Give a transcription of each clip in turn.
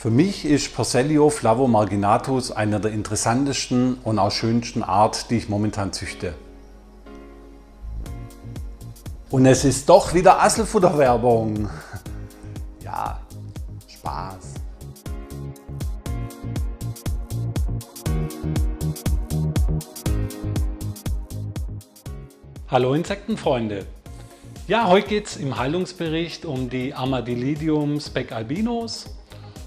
Für mich ist Porcellio flavomarginatus eine der interessantesten und auch schönsten Art, die ich momentan züchte. Und es ist doch wieder Asselfutterwerbung. Ja, Spaß. Hallo Insektenfreunde! Ja, heute geht es im Haltungsbericht um die Armadillidium specalbinos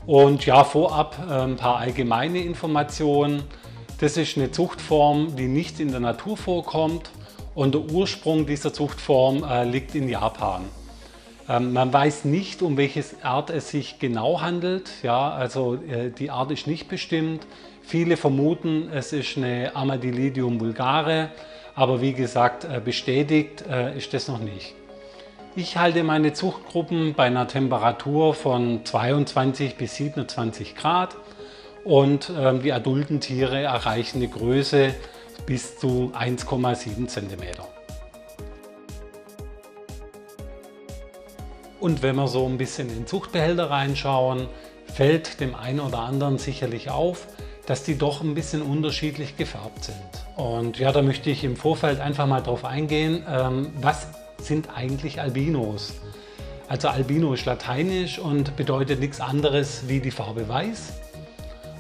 und ja, vorab ein paar allgemeine Informationen. Das ist eine Zuchtform, die nicht in der Natur vorkommt und der Ursprung dieser Zuchtform liegt in Japan. Man weiß nicht, um welche Art es sich genau handelt, ja, also die Art ist nicht bestimmt. Viele vermuten, es ist eine Armadillidium vulgare, aber wie gesagt, bestätigt ist das noch nicht. Ich halte meine Zuchtgruppen bei einer Temperatur von 22 bis 27 Grad und die adulten Tiere erreichen eine Größe bis zu 1,7 cm. Und wenn wir so ein bisschen in den Zuchtbehälter reinschauen, fällt dem einen oder anderen sicherlich auf, dass die doch ein bisschen unterschiedlich gefärbt sind. Und ja, da möchte ich im Vorfeld einfach mal drauf eingehen, was sind eigentlich Albinos? Also Albino ist lateinisch und bedeutet nichts anderes wie die Farbe Weiß.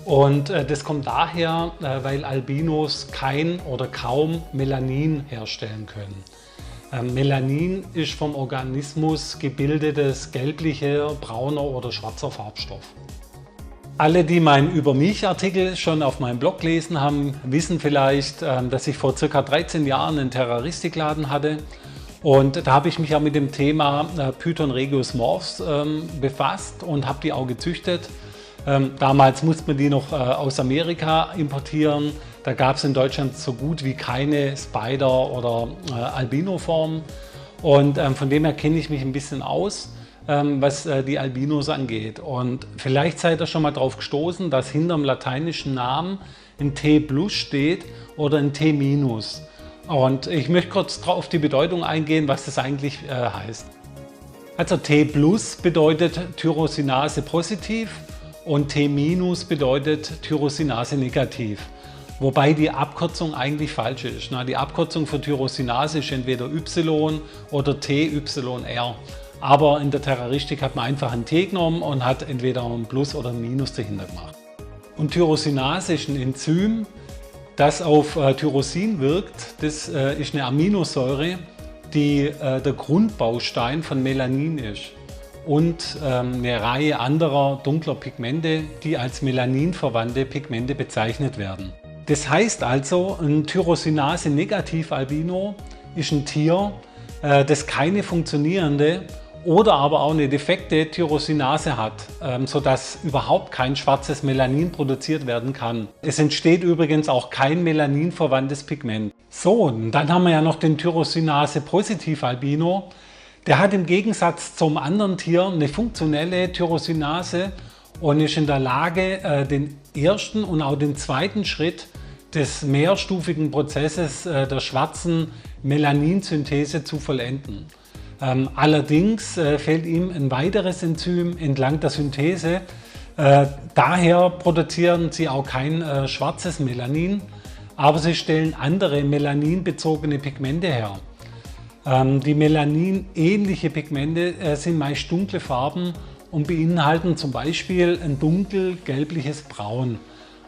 Und das kommt daher, weil Albinos kein oder kaum Melanin herstellen können. Melanin ist vom Organismus gebildetes gelblicher, brauner oder schwarzer Farbstoff. Alle, die meinen Über mich-Artikel schon auf meinem Blog gelesen haben, wissen vielleicht, dass ich vor ca. 13 Jahren einen Terraristikladen hatte. Und da habe ich mich auch mit dem Thema Python regius morphs befasst und habe die auch gezüchtet. Damals musste man die noch aus Amerika importieren. Da gab es in Deutschland so gut wie keine Spider- oder Albino-Form. Und von dem her kenne ich mich ein bisschen aus, was die Albinos angeht. Und vielleicht seid ihr schon mal drauf gestoßen, dass hinter dem lateinischen Namen ein T plus steht oder ein T minus. Und ich möchte kurz auf die Bedeutung eingehen, was das eigentlich heißt. Also T plus bedeutet Tyrosinase positiv und T minus bedeutet Tyrosinase negativ. Wobei die Abkürzung eigentlich falsch ist. Die Abkürzung für Tyrosinase ist entweder Y oder TYR. Aber in der Terraristik hat man einfach ein T genommen und hat entweder ein Plus oder ein Minus dahinter gemacht. Und Tyrosinase ist ein Enzym, das auf Tyrosin wirkt. Das ist eine Aminosäure, die der Grundbaustein von Melanin ist. Und eine Reihe anderer dunkler Pigmente, die als melaninverwandte Pigmente bezeichnet werden. Das heißt also, ein Tyrosinase-Negativ-Albino ist ein Tier, das keine funktionierende oder aber auch eine defekte Tyrosinase hat, sodass überhaupt kein schwarzes Melanin produziert werden kann. Es entsteht übrigens auch kein melaninverwandtes Pigment. So, und dann haben wir ja noch den Tyrosinase-Positiv-Albino. Der hat im Gegensatz zum anderen Tier eine funktionelle Tyrosinase und ist in der Lage, den ersten und auch den zweiten Schritt des mehrstufigen Prozesses der schwarzen Melaninsynthese zu vollenden. Allerdings fehlt ihm ein weiteres Enzym entlang der Synthese. Daher produzieren sie auch kein schwarzes Melanin, aber sie stellen andere melaninbezogene Pigmente her. Die melaninähnliche Pigmente sind meist dunkle Farben und beinhalten zum Beispiel ein dunkel gelbliches Braun.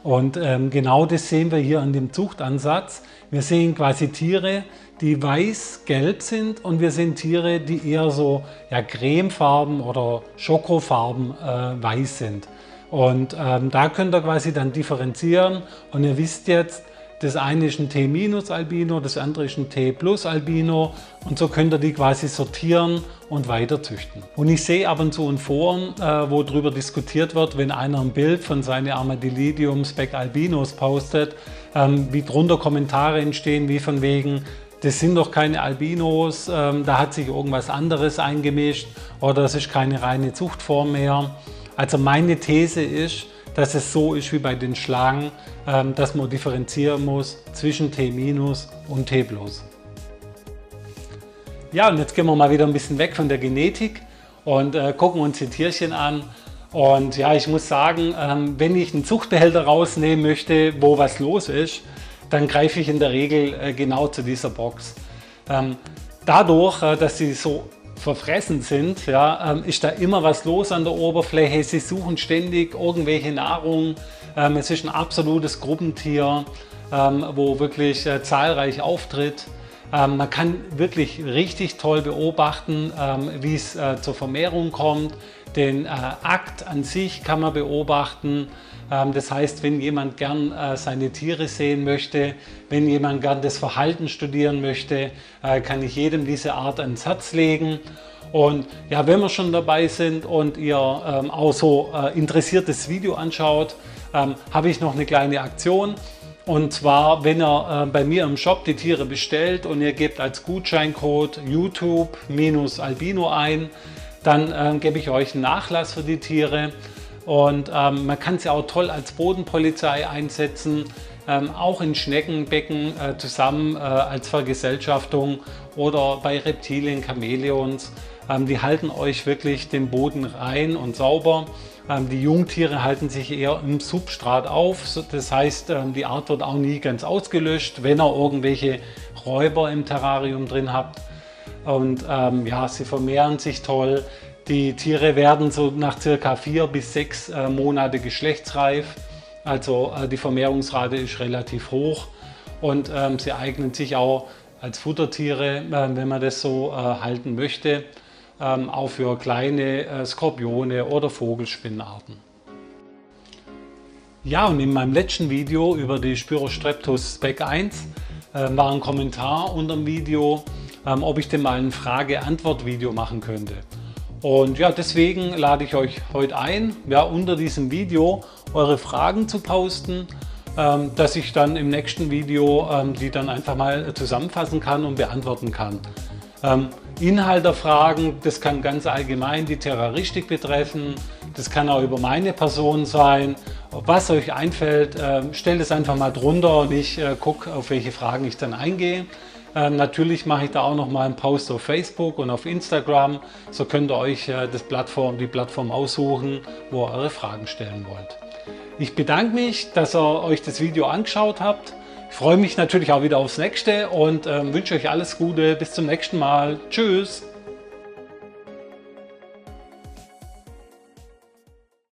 Und genau das sehen wir hier an dem Zuchtansatz. Wir sehen quasi Tiere, die weiß-gelb sind, und wir sehen Tiere, die eher so cremefarben oder schokofarben weiß sind. Und da könnt ihr quasi dann differenzieren und ihr wisst jetzt, das eine ist ein T-Albino, das andere ist ein T-Albino und so könnt ihr die quasi sortieren und weiter züchten. Und ich sehe ab und zu in Foren, wo darüber diskutiert wird, wenn einer ein Bild von seinen Armadillidium specalbinos postet, wie drunter Kommentare entstehen, wie von wegen, das sind doch keine Albinos, da hat sich irgendwas anderes eingemischt oder es ist keine reine Zuchtform mehr. Also meine These ist, dass es so ist wie bei den Schlangen, dass man differenzieren muss zwischen T- und T+. Ja, und jetzt gehen wir mal wieder ein bisschen weg von der Genetik und gucken uns die Tierchen an. Und ja, ich muss sagen, wenn ich einen Zuchtbehälter rausnehmen möchte, wo was los ist, dann greife ich in der Regel genau zu dieser Box. Dadurch, dass sie so verfressen sind, ja, ist da immer was los an der Oberfläche. Sie suchen ständig irgendwelche Nahrung. Es ist ein absolutes Gruppentier, wo wirklich zahlreich auftritt. Man kann wirklich richtig toll beobachten, wie es zur Vermehrung kommt. Den Akt an sich kann man beobachten. Das heißt, wenn jemand gern seine Tiere sehen möchte, wenn jemand gern das Verhalten studieren möchte, kann ich jedem diese Art ans Herz legen. Und ja, wenn wir schon dabei sind und ihr auch so interessiertes Video anschaut, habe ich noch eine kleine Aktion. Und zwar, wenn ihr bei mir im Shop die Tiere bestellt und ihr gebt als Gutscheincode YouTube-Albino ein, dann gebe ich euch einen Nachlass für die Tiere. Und man kann sie auch toll als Bodenpolizei einsetzen, auch in Schneckenbecken zusammen als Vergesellschaftung oder bei Reptilien, Chamäleons. Die halten euch wirklich den Boden rein und sauber. Die Jungtiere halten sich eher im Substrat auf. Das heißt, die Art wird auch nie ganz ausgelöscht, wenn ihr irgendwelche Räuber im Terrarium drin habt. Und ja, sie vermehren sich toll. Die Tiere werden so nach circa 4 bis 6 Monate geschlechtsreif. Also die Vermehrungsrate ist relativ hoch und sie eignen sich auch als Futtertiere, wenn man das so halten möchte, auch für kleine Skorpione oder Vogelspinnarten. Ja, und in meinem letzten Video über die Spyrostreptus Spec 1 war ein Kommentar unter dem Video, ob ich denn mal ein Frage-Antwort-Video machen könnte. Und ja, deswegen lade ich euch heute ein, ja, unter diesem Video eure Fragen zu posten, dass ich dann im nächsten Video die dann einfach mal zusammenfassen kann und beantworten kann. Inhalt der Fragen, das kann ganz allgemein die Terroristik betreffen, das kann auch über meine Person sein. Was euch einfällt, stellt es einfach mal drunter und ich gucke, auf welche Fragen ich dann eingehe. Natürlich mache ich da auch noch mal einen Post auf Facebook und auf Instagram, so könnt ihr euch die Plattform aussuchen, wo ihr eure Fragen stellen wollt. Ich bedanke mich, dass ihr euch das Video angeschaut habt. Ich freue mich natürlich auch wieder aufs nächste und wünsche euch alles Gute. Bis zum nächsten Mal. Tschüss!